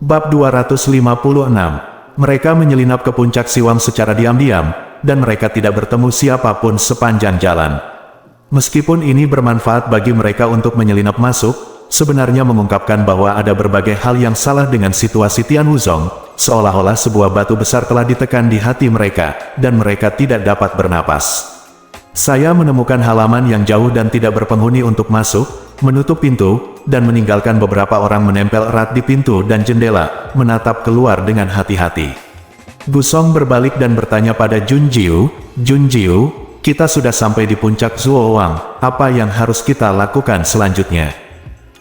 Bab 256. Mereka menyelinap ke puncak Siwam secara diam-diam, dan mereka tidak bertemu siapapun sepanjang jalan. Meskipun ini bermanfaat bagi mereka untuk menyelinap masuk, sebenarnya mengungkapkan bahwa ada berbagai hal yang salah dengan situasi Tian Wuzong, seolah-olah sebuah batu besar telah ditekan di hati mereka, dan mereka tidak dapat bernapas. Saya menemukan halaman yang jauh dan tidak berpenghuni untuk masuk, menutup pintu, dan meninggalkan beberapa orang menempel erat di pintu dan jendela, menatap keluar dengan hati-hati. Gusong berbalik dan bertanya pada Junjiu, "Junjiu, kita sudah sampai di puncak Zuowang, apa yang harus kita lakukan selanjutnya?"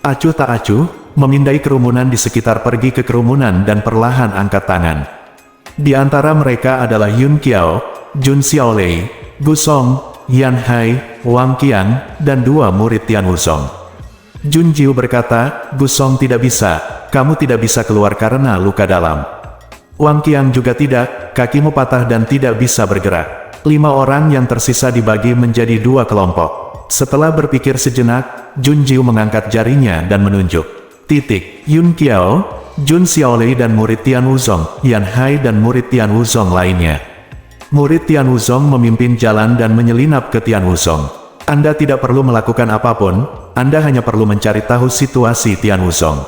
Acuh tak acuh, memindai kerumunan di sekitar pergi ke kerumunan dan perlahan angkat tangan. Di antara mereka adalah Yun Qiao, Jun Xiaolei, Gusong, Yan Hai, Wang Qiang, dan dua murid Tian Wuzong. Junjiu berkata, "Gusong tidak bisa, kamu tidak bisa keluar karena luka dalam. Wang Qiang juga tidak, kakimu patah dan tidak bisa bergerak." 5 orang yang tersisa dibagi menjadi 2 kelompok. Setelah berpikir sejenak, Junjiu mengangkat jarinya dan menunjuk. Yun Qiao, Jun Xiaolei dan murid Tian Wuzong, Yan Hai dan murid Tian Wuzong lainnya. Murid Tian Wuzong memimpin jalan dan menyelinap ke Tian Wuzong. Anda tidak perlu melakukan apapun, Anda hanya perlu mencari tahu situasi Tian Wuzong.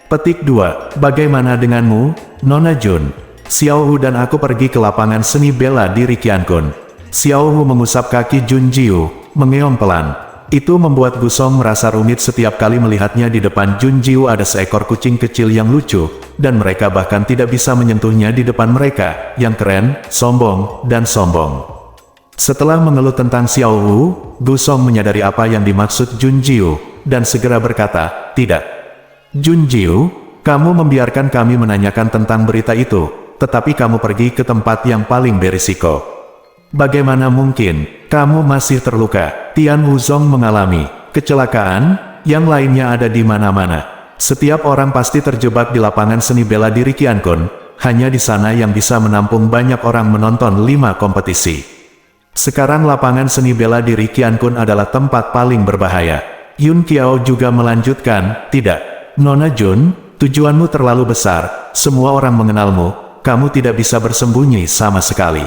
Petik 2. Bagaimana denganmu, Nona Jun? Xiao Hu dan aku pergi ke lapangan seni bela diri Qiankun. Xiao Hu mengusap kaki Junjiu, mengeong pelan. Itu membuat Gusong merasa rumit setiap kali melihatnya. Di depan Junjiu ada seekor kucing kecil yang lucu, dan mereka bahkan tidak bisa menyentuhnya di depan mereka, yang keren, sombong, dan sombong. Setelah mengeluh tentang Xiao Hu, Gusong menyadari apa yang dimaksud Junjiu, dan segera berkata, "Tidak. Junjiu, kamu membiarkan kami menanyakan tentang berita itu, tetapi kamu pergi ke tempat yang paling berisiko. Bagaimana mungkin, kamu masih terluka? Tian Wuzong mengalami kecelakaan, yang lainnya ada di mana-mana. Setiap orang pasti terjebak di lapangan seni bela diri Qiankun, hanya di sana yang bisa menampung banyak orang menonton 5 kompetisi. Sekarang lapangan seni bela diri Qiankun adalah tempat paling berbahaya." Yun Qiao juga melanjutkan, "Tidak, Nona Jun, tujuanmu terlalu besar, semua orang mengenalmu, kamu tidak bisa bersembunyi sama sekali."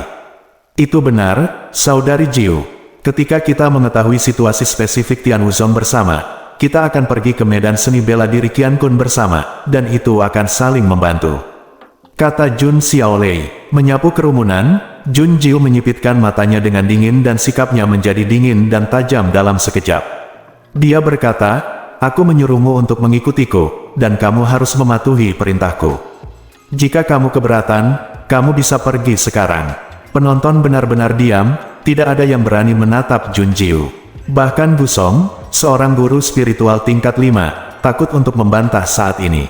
Itu benar, Saudari Jiu. Ketika kita mengetahui situasi spesifik Tian Wuzong bersama, kita akan pergi ke medan seni bela diri Qiankun bersama, dan itu akan saling membantu," kata Jun Xiaolei. Menyapu kerumunan, Junjiu menyipitkan matanya dengan dingin dan sikapnya menjadi dingin dan tajam dalam sekejap. Dia berkata, "Aku menyuruhmu untuk mengikutiku, dan kamu harus mematuhi perintahku. Jika kamu keberatan, kamu bisa pergi sekarang." Penonton benar-benar diam, tidak ada yang berani menatap Junjiu. Bahkan Gusong, seorang guru spiritual tingkat 5, takut untuk membantah saat ini.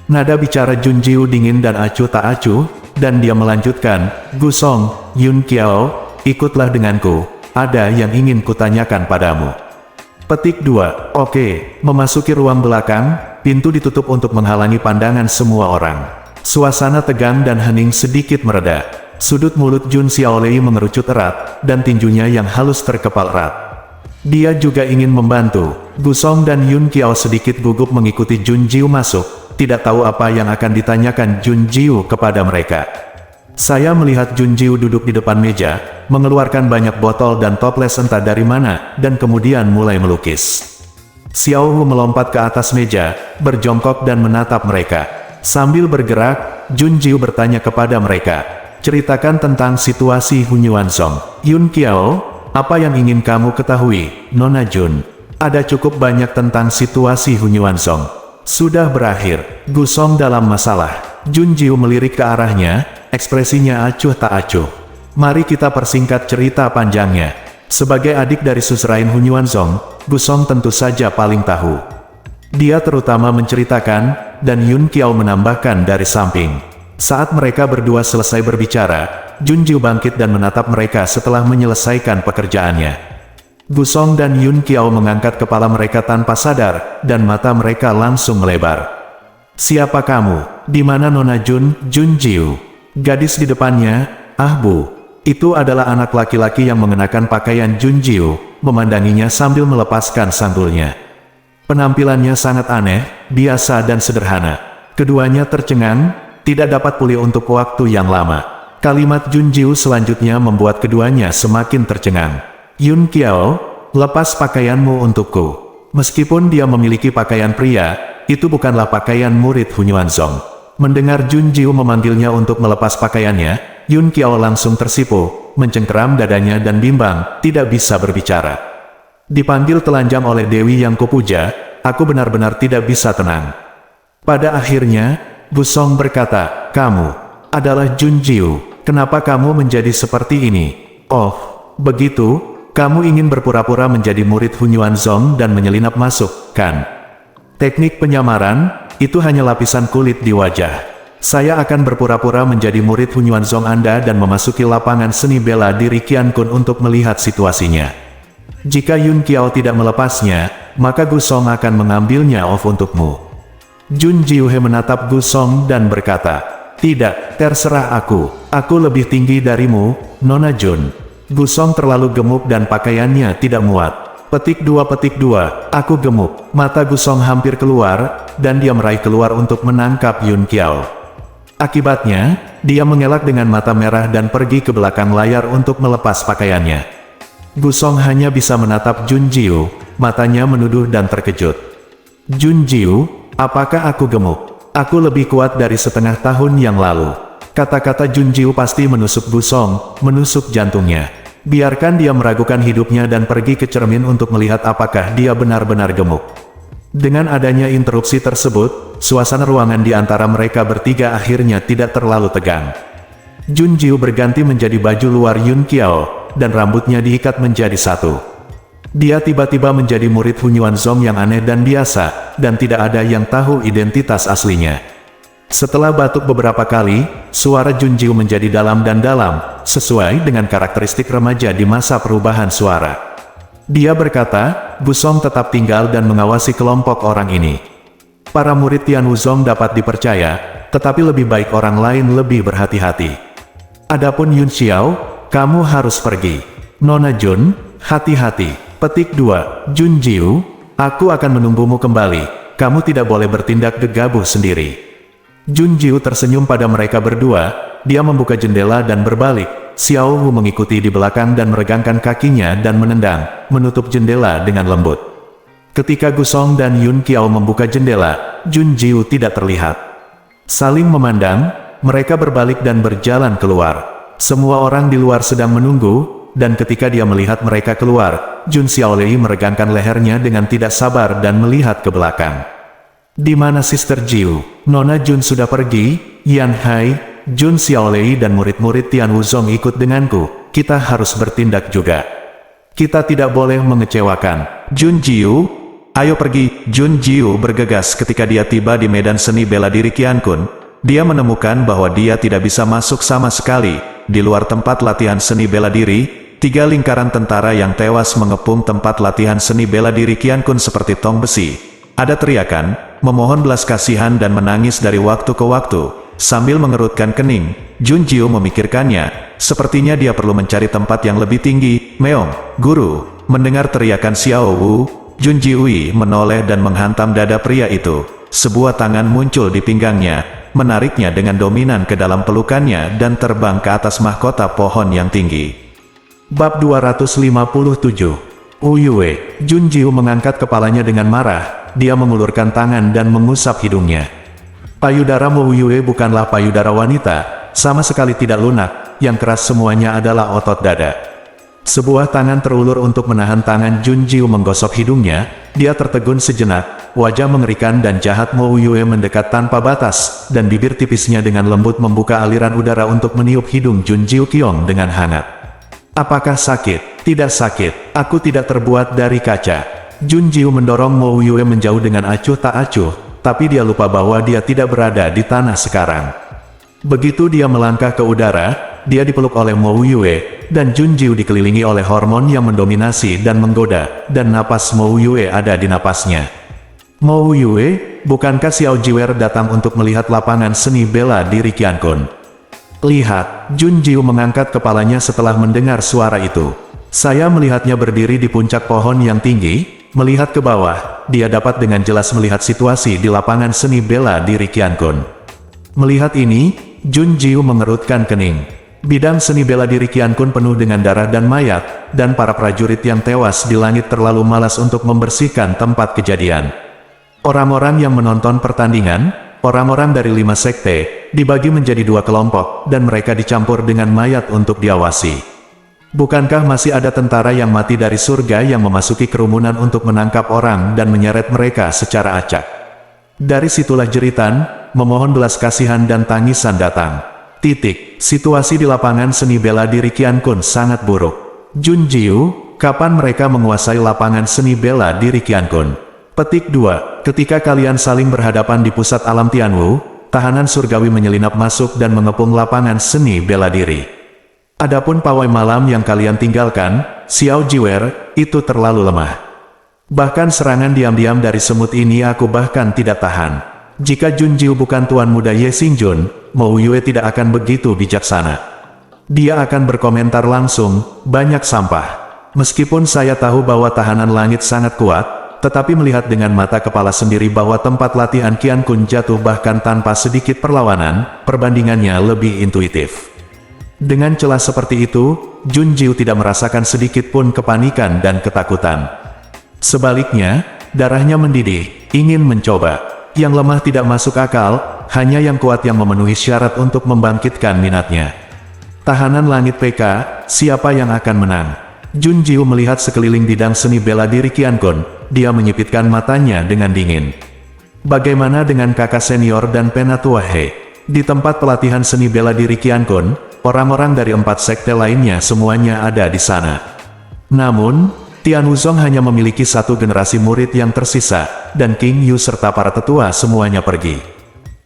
Nada bicara Junjiu dingin dan acuh tak acuh, dan dia melanjutkan, "Gusong, Yun Qiao, ikutlah denganku, ada yang ingin kutanyakan padamu." Petik 2. Oke, memasuki ruang belakang, pintu ditutup untuk menghalangi pandangan semua orang. Suasana tegang dan hening sedikit mereda. Sudut mulut Jun Xiaolei mengerucut erat, dan tinjunya yang halus terkepal erat. Dia juga ingin membantu. Gusong dan Yun Qiao sedikit gugup mengikuti Junjiu masuk, tidak tahu apa yang akan ditanyakan Junjiu kepada mereka. Saya melihat Junjiu duduk di depan meja, mengeluarkan banyak botol dan toples entah dari mana, dan kemudian mulai melukis. Xiao Hu melompat ke atas meja, berjongkok dan menatap mereka. Sambil bergerak, Junjiu bertanya kepada mereka, "Ceritakan tentang situasi Hunyuan Song." "Yun Qiao, apa yang ingin kamu ketahui, Nona Jun?" "Ada cukup banyak tentang situasi Hunyuan Song. Sudah berakhir. Gusong dalam masalah." Junjiu melirik ke arahnya, ekspresinya acuh tak acuh. "Mari kita persingkat cerita panjangnya. Sebagai adik dari suzerain Hunyuan Song, Gusong tentu saja paling tahu." Dia terutama menceritakan, dan Yun Qiao menambahkan dari samping. Saat mereka berdua selesai berbicara, Junjiu bangkit dan menatap mereka setelah menyelesaikan pekerjaannya. Gusong dan Yun Qiao mengangkat kepala mereka tanpa sadar, dan mata mereka langsung melebar. "Siapa kamu? Di mana Nona Jun?" "Junjiu." Gadis di depannya, "Ah Bu." Itu adalah anak laki-laki yang mengenakan pakaian Junjiu, memandanginya sambil melepaskan sanggulnya. Penampilannya sangat aneh, biasa dan sederhana. Keduanya tercengang, tidak dapat pulih untuk waktu yang lama. Kalimat Jun Jiu selanjutnya membuat keduanya semakin tercengang. Yun Qiao, lepas pakaianmu untukku. Meskipun dia memiliki pakaian pria, itu bukanlah pakaian murid Hunyuanzong. Mendengar Jun Jiu memanggilnya untuk melepas pakaiannya, Yun Qiao langsung tersipu, mencengkeram dadanya dan bimbang, tidak bisa berbicara. Dipanggil telanjang oleh Dewi yang kupuja, aku benar-benar tidak bisa tenang. Pada akhirnya, Gusong berkata, kamu adalah Jun Jiu, kenapa kamu menjadi seperti ini? Oh, begitu, kamu ingin berpura-pura menjadi murid Hunyuanzong dan menyelinap masuk, kan? Teknik penyamaran, itu hanya lapisan kulit di wajah. Saya akan berpura-pura menjadi murid Hunyuanzong Anda dan memasuki lapangan seni bela diri Qiankun untuk melihat situasinya. Jika Yun Qiao tidak melepasnya, maka Gusong akan mengambilnya off untukmu. Jun Jiuhe menatap Gusong dan berkata, tidak, terserah aku lebih tinggi darimu, Nona Jun. Gusong terlalu gemuk dan pakaiannya tidak muat. Petik 2, aku gemuk. Mata Gusong hampir keluar, dan dia meraih keluar untuk menangkap Yun Qiao. Akibatnya, dia mengelak dengan mata merah dan pergi ke belakang layar untuk melepas pakaiannya. Gusong hanya bisa menatap Jun Jiu, matanya menuduh dan terkejut. Jun Jiu, apakah aku gemuk? Aku lebih kuat dari setengah tahun yang lalu. Kata-kata Jun Jiu pasti menusuk Gusong, menusuk jantungnya. Biarkan dia meragukan hidupnya dan pergi ke cermin untuk melihat apakah dia benar-benar gemuk. Dengan adanya interupsi tersebut, suasana ruangan di antara mereka bertiga akhirnya tidak terlalu tegang. Jun Jiu berganti menjadi baju luar Yun Qiao, dan rambutnya diikat menjadi satu. Dia tiba-tiba menjadi murid Hunyuanzong yang aneh dan biasa, dan tidak ada yang tahu identitas aslinya. Setelah batuk beberapa kali, suara Jun Jiu menjadi dalam dan dalam, sesuai dengan karakteristik remaja di masa perubahan suara. Dia berkata, Gusong tetap tinggal dan mengawasi kelompok orang ini. Para murid Tian Wuzong dapat dipercaya, tetapi lebih baik orang lain lebih berhati-hati. Adapun Yun Xiao, kamu harus pergi. Nona Jun, hati-hati. Petik 2, Jun Jiu, aku akan menunggumu kembali, kamu tidak boleh bertindak gegabah sendiri. Jun Jiu tersenyum pada mereka berdua, dia membuka jendela dan berbalik, Xiao Wu mengikuti di belakang dan meregangkan kakinya dan menendang, menutup jendela dengan lembut. Ketika Gusong dan Yun Qiao membuka jendela, Jun Jiu tidak terlihat. Saling memandang, mereka berbalik dan berjalan keluar. Semua orang di luar sedang menunggu, dan ketika dia melihat mereka keluar, Jun Xiaolei meregangkan lehernya dengan tidak sabar dan melihat ke belakang. Di mana Sister Jiu? Nona Jun sudah pergi, Yan Hai, Jun Xiaolei dan murid-murid Tian Wuzong ikut denganku, kita harus bertindak juga. Kita tidak boleh mengecewakan. Jun Jiu, ayo pergi. Jun Jiu bergegas ketika dia tiba di medan seni bela diri Qiankun. Dia menemukan bahwa dia tidak bisa masuk sama sekali. Di luar tempat latihan seni bela diri, 3 lingkaran tentara yang tewas mengepung tempat latihan seni bela diri Qiankun seperti tong besi. Ada teriakan, memohon belas kasihan dan menangis dari waktu ke waktu. Sambil mengerutkan kening, Jun Jiu memikirkannya, sepertinya dia perlu mencari tempat yang lebih tinggi. Meong, guru. Mendengar teriakan Xiao Wu, Jun Jiu menoleh dan menghantam dada pria itu. Sebuah tangan muncul di pinggangnya, menariknya dengan dominan ke dalam pelukannya dan terbang ke atas mahkota pohon yang tinggi. Bab 257. Wu Yue. Jun Jiu mengangkat kepalanya dengan marah, dia mengulurkan tangan dan mengusap hidungnya. Payudara Wu Yue bukanlah payudara wanita, sama sekali tidak lunak, yang keras semuanya adalah otot dada. Sebuah tangan terulur untuk menahan tangan Jun Jiu menggosok hidungnya, dia tertegun sejenak, wajah mengerikan dan jahat Wu Yue mendekat tanpa batas, dan bibir tipisnya dengan lembut membuka aliran udara untuk meniup hidung Jun Jiu Qiong dengan hangat. Apakah sakit? Tidak sakit, aku tidak terbuat dari kaca. Jun Jiu mendorong Wu Yue menjauh dengan acuh tak acuh, tapi dia lupa bahwa dia tidak berada di tanah sekarang. Begitu dia melangkah ke udara, dia dipeluk oleh Wu Yue, dan Jun Jiu dikelilingi oleh hormon yang mendominasi dan menggoda, dan napas Wu Yue ada di napasnya. Wu Yue, bukankah Xiao Jiwer datang untuk melihat lapangan seni bela diri Qiankun? Lihat, Jun Jiu mengangkat kepalanya setelah mendengar suara itu. Saya melihatnya berdiri di puncak pohon yang tinggi. Melihat ke bawah, dia dapat dengan jelas melihat situasi di lapangan seni bela diri Qiankun. Melihat ini, Jun Jiu mengerutkan kening. Bidang seni bela diri Qiankun penuh dengan darah dan mayat, dan para prajurit yang tewas di langit terlalu malas untuk membersihkan tempat kejadian. Orang-orang yang menonton pertandingan, orang-orang dari 5 sekte, dibagi menjadi 2 kelompok, dan mereka dicampur dengan mayat untuk diawasi. Bukankah masih ada tentara yang mati dari surga yang memasuki kerumunan untuk menangkap orang dan menyeret mereka secara acak? Dari situlah jeritan, memohon belas kasihan dan tangisan datang. Situasi di lapangan seni bela diri Qiankun sangat buruk. Jun Jiu, kapan mereka menguasai lapangan seni bela diri Qiankun? Petik 2. Ketika kalian saling berhadapan di pusat alam Tianwu, tahanan surgawi menyelinap masuk dan mengepung lapangan seni bela diri. Adapun pawai malam yang kalian tinggalkan, Xiao Jiwer, itu terlalu lemah. Bahkan serangan diam-diam dari semut ini aku bahkan tidak tahan. Jika Jun Jiu bukan tuan muda Ye Xingjun, Mo Yue tidak akan begitu bijaksana. Dia akan berkomentar langsung, banyak sampah. Meskipun saya tahu bahwa tahanan langit sangat kuat, tetapi melihat dengan mata kepala sendiri bahwa tempat latihan Qiankun jatuh bahkan tanpa sedikit perlawanan, perbandingannya lebih intuitif. Dengan celah seperti itu, Jun Jiu tidak merasakan sedikit pun kepanikan dan ketakutan. Sebaliknya, darahnya mendidih, ingin mencoba. Yang lemah tidak masuk akal, hanya yang kuat yang memenuhi syarat untuk membangkitkan minatnya. Tahanan langit PK, siapa yang akan menang? Jun Jiu melihat sekeliling bidang seni bela diri Qiankun, dia menyipitkan matanya dengan dingin. Bagaimana dengan kakak senior dan penatua He? Di tempat pelatihan seni bela diri Qiankun, orang-orang dari 4 sekte lainnya semuanya ada di sana. Namun, Tian Wuzong hanya memiliki 1 generasi murid yang tersisa, dan King Yu serta para tetua semuanya pergi.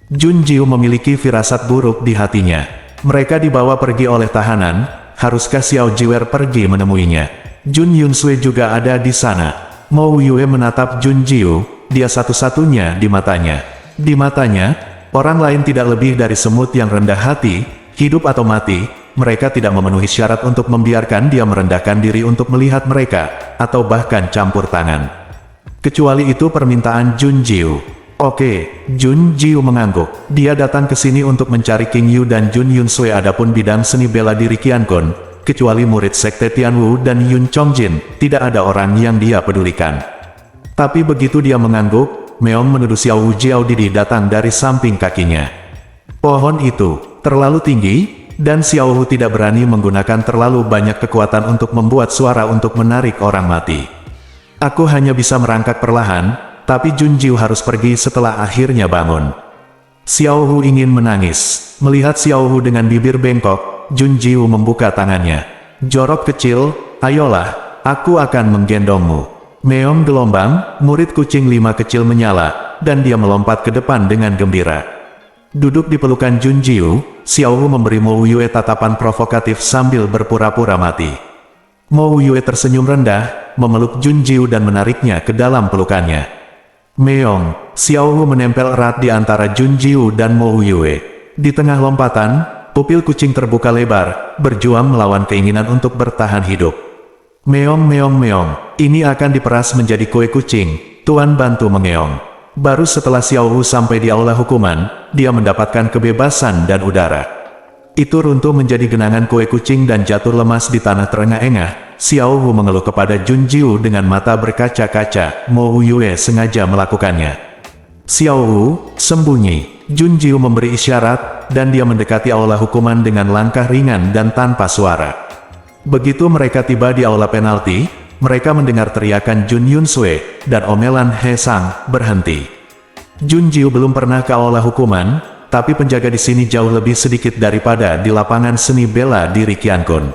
Jun Jiu memiliki firasat buruk di hatinya. Mereka dibawa pergi oleh tahanan, haruskah Xiao Jiwer pergi menemuinya? Jun Yunsui juga ada di sana. Mo Yue menatap Jun Jiu, dia satu-satunya di matanya. Di matanya, orang lain tidak lebih dari semut yang rendah hati, hidup atau mati. Mereka tidak memenuhi syarat untuk membiarkan dia merendahkan diri untuk melihat mereka, atau bahkan campur tangan. Kecuali itu permintaan Jun Jiu. Oke, Jun Jiu mengangguk. Dia datang ke sini untuk mencari King Yu dan Jun Yunsui. Adapun bidang seni bela diri Qiankun, kecuali murid sekte Tianwu dan Yun Chongjin, tidak ada orang yang dia pedulikan. Tapi begitu dia mengangguk, Meong menuduh Xiao Wu Jiao Didi datang dari samping kakinya. Pohon itu terlalu tinggi, dan Xiao Hu tidak berani menggunakan terlalu banyak kekuatan untuk membuat suara untuk menarik orang mati. Aku hanya bisa merangkak perlahan, tapi Jun Jiu harus pergi setelah akhirnya bangun. Xiao Hu ingin menangis. Melihat Xiao Hu dengan bibir bengkok, Jun Jiu membuka tangannya. Jorok kecil, ayolah, aku akan menggendongmu. Meong gelombang, murid kucing 5 kecil menyala, dan dia melompat ke depan dengan gembira. Duduk di pelukan Jun Jiu, Xiao Hu memberi Mo Yue tatapan provokatif sambil berpura-pura mati. Mo Yue tersenyum rendah, memeluk Jun Jiu dan menariknya ke dalam pelukannya. Meong, Xiao Hu menempel erat di antara Jun Jiu dan Mo Yue. Di tengah lompatan, pupil kucing terbuka lebar, berjuang melawan keinginan untuk bertahan hidup. Meong meong meong, ini akan diperas menjadi kue kucing, Tuan bantu mengeong. Baru setelah Xiao Hu sampai di aula hukuman, dia mendapatkan kebebasan dan udara. Itu runtuh menjadi genangan kue kucing dan jatuh lemas di tanah terengah-engah. Xiao Hu mengeluh kepada Jun Jiu dengan mata berkaca-kaca. Mo Yue sengaja melakukannya. Xiao Hu, sembunyi. Jun Jiu memberi isyarat, dan dia mendekati aula hukuman dengan langkah ringan dan tanpa suara. Begitu mereka tiba di aula penalti, mereka mendengar teriakan Jun Yunsui, dan omelan He Sang berhenti. Jun Jiu belum pernah ke aula hukuman, tapi penjaga di sini jauh lebih sedikit daripada di lapangan seni bela diri Qiankun.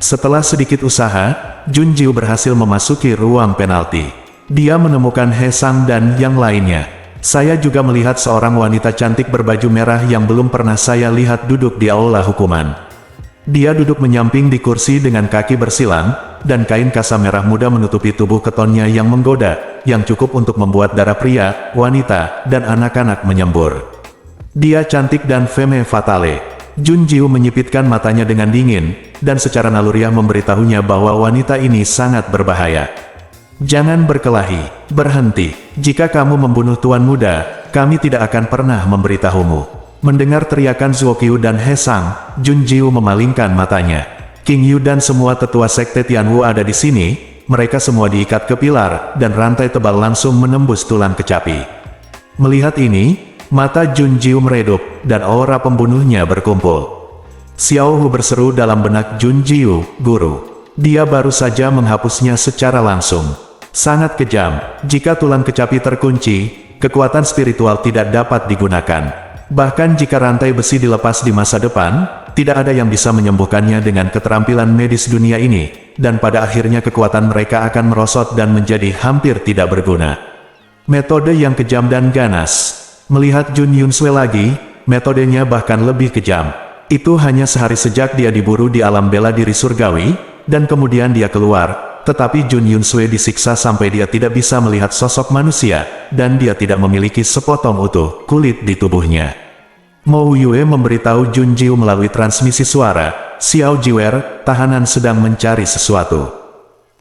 Setelah sedikit usaha, Jun Jiu berhasil memasuki ruang penalti. Dia menemukan He Sang dan yang lainnya. Saya juga melihat seorang wanita cantik berbaju merah yang belum pernah saya lihat duduk di aula hukuman. Dia duduk menyamping di kursi dengan kaki bersilang, dan kain kasa merah muda menutupi tubuh ketonnya yang menggoda, yang cukup untuk membuat darah pria, wanita, dan anak-anak menyembur. Dia cantik dan femme fatale. Jun Jiu menyipitkan matanya dengan dingin, dan secara naluriah memberitahunya bahwa wanita ini sangat berbahaya. Jangan berkelahi, berhenti. Jika kamu membunuh Tuan Muda, kami tidak akan pernah memberitahumu. Mendengar teriakan Zuo Qiu dan He Sang, Jun Jiu memalingkan matanya. King Yu dan semua tetua sekte Tianwu ada di sini, mereka semua diikat ke pilar, dan rantai tebal langsung menembus tulang kecapi. Melihat ini, mata Jun Jiu meredup, dan aura pembunuhnya berkumpul. Xiao Hu berseru dalam benak Jun Jiu, "Guru." Dia baru saja menghapusnya secara langsung. Sangat kejam, jika tulang kecapi terkunci, kekuatan spiritual tidak dapat digunakan. Bahkan jika rantai besi dilepas di masa depan, tidak ada yang bisa menyembuhkannya dengan keterampilan medis dunia ini, dan pada akhirnya kekuatan mereka akan merosot dan menjadi hampir tidak berguna. Metode yang kejam dan ganas. Melihat Jun Yunsue lagi, metodenya bahkan lebih kejam. Itu hanya sehari sejak dia diburu di alam bela diri surgawi, dan kemudian dia keluar. Tetapi Jun Yunsue disiksa sampai dia tidak bisa melihat sosok manusia, dan dia tidak memiliki sepotong utuh kulit di tubuhnya. Mo Yue memberitahu Jun Jiu melalui transmisi suara, "Xiao Jiwer, tahanan sedang mencari sesuatu."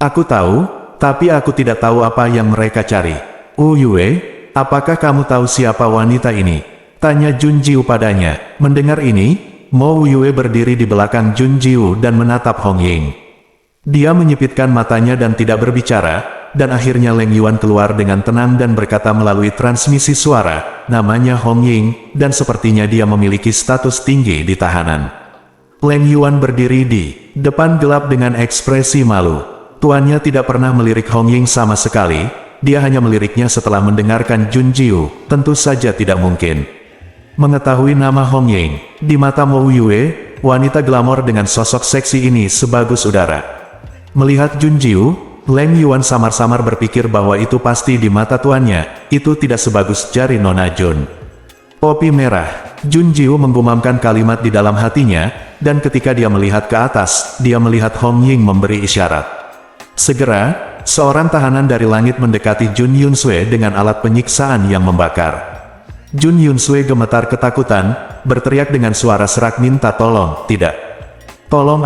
"Aku tahu, tapi aku tidak tahu apa yang mereka cari." "Yue, apakah kamu tahu siapa wanita ini?" tanya Jun Jiu padanya. Mendengar ini, Mo Yue berdiri di belakang Jun Jiu dan menatap Hong Ying. Dia menyipitkan matanya dan tidak berbicara, dan akhirnya Leng Yuan keluar dengan tenang dan berkata melalui transmisi suara, "Namanya Hong Ying, dan sepertinya dia memiliki status tinggi di tahanan." Leng Yuan berdiri di depan gelap dengan ekspresi malu. Tuannya tidak pernah melirik Hong Ying sama sekali, dia hanya meliriknya setelah mendengarkan Jun Jiu, tentu saja tidak mungkin. Mengetahui nama Hong Ying, di mata Mo Yue, wanita glamor dengan sosok seksi ini sebagus udara. Melihat Jun Jiu, Leng Yuan samar-samar berpikir bahwa itu pasti di mata tuannya, itu tidak sebagus jari Nona Jun. Topi merah, Jun Jiu menggumamkan kalimat di dalam hatinya, dan ketika dia melihat ke atas, dia melihat Hong Ying memberi isyarat. Segera, seorang tahanan dari langit mendekati Jun Yunsue dengan alat penyiksaan yang membakar. Jun Yunsue gemetar ketakutan, berteriak dengan suara serak minta tolong, "Tidak! Tolong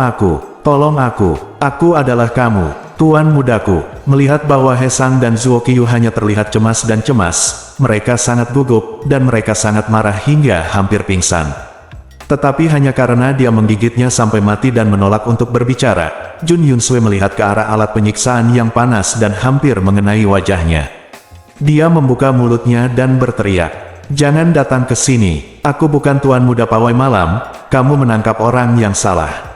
aku, aku adalah kamu, Tuan Mudaku." Melihat bahwa He Sang dan Zuo Qiu hanya terlihat cemas dan cemas, mereka sangat gugup, dan mereka sangat marah hingga hampir pingsan. Tetapi hanya karena dia menggigitnya sampai mati dan menolak untuk berbicara, Jun Yunsue melihat ke arah alat penyiksaan yang panas dan hampir mengenai wajahnya. Dia membuka mulutnya dan berteriak, "Jangan datang ke sini, aku bukan Tuan Muda Pawai Malam, kamu menangkap orang yang salah."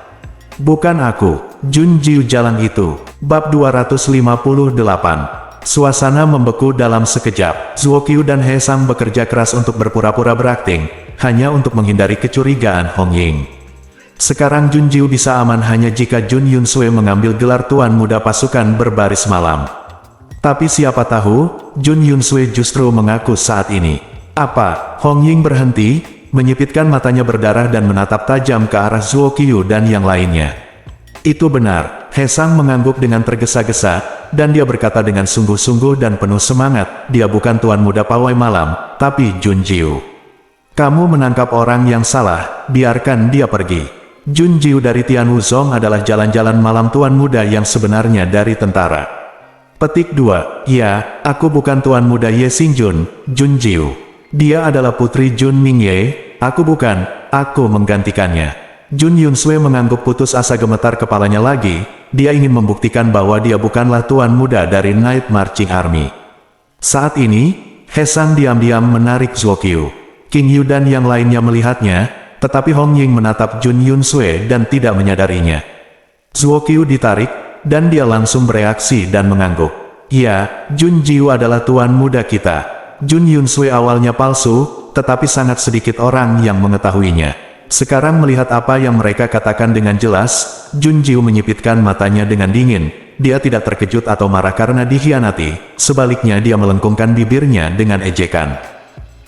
"Bukan aku, Jun Jiu jalang itu." Bab 258. Suasana membeku dalam sekejap. Zuo Qiu dan He Sang bekerja keras untuk berpura-pura berakting, hanya untuk menghindari kecurigaan Hong Ying. Sekarang Jun Jiu bisa aman hanya jika Jun Yunsue mengambil gelar Tuan Muda Pasukan Berbaris Malam. Tapi siapa tahu, Jun Yunsue justru mengaku saat ini. "Apa?" Hong Ying berhenti, menyipitkan matanya berdarah dan menatap tajam ke arah Zuo Qiu dan yang lainnya. "Itu benar." He Sang mengangguk dengan tergesa-gesa, dan dia berkata dengan sungguh-sungguh dan penuh semangat, "Dia bukan Tuan Muda Pawai Malam, tapi Jun Jiu. Kamu menangkap orang yang salah, biarkan dia pergi." Jun Jiu dari Tianwu Zong adalah jalan-jalan malam Tuan Muda yang sebenarnya dari tentara. Petik 2. "Ya, aku bukan Tuan Muda Ye Xingjun, Jun Jiu. Dia adalah putri Jun Mingye, aku bukan, aku menggantikannya." Jun Yunsue mengangguk putus asa, gemetar kepalanya lagi, dia ingin membuktikan bahwa dia bukanlah Tuan Muda dari Night Marching Army. Saat ini, He Sang diam-diam menarik Zuo Qiu. King Yu dan yang lainnya melihatnya, tetapi Hong Ying menatap Jun Yunsue dan tidak menyadarinya. Zuo Qiu ditarik, dan dia langsung bereaksi dan mengangguk. "Ya, Jun Jiu adalah Tuan Muda kita." Jun Yunsue awalnya palsu, tetapi sangat sedikit orang yang mengetahuinya. Sekarang melihat apa yang mereka katakan dengan jelas, Jun Jiu menyipitkan matanya dengan dingin. Dia tidak terkejut atau marah karena dikhianati, sebaliknya dia melengkungkan bibirnya dengan ejekan.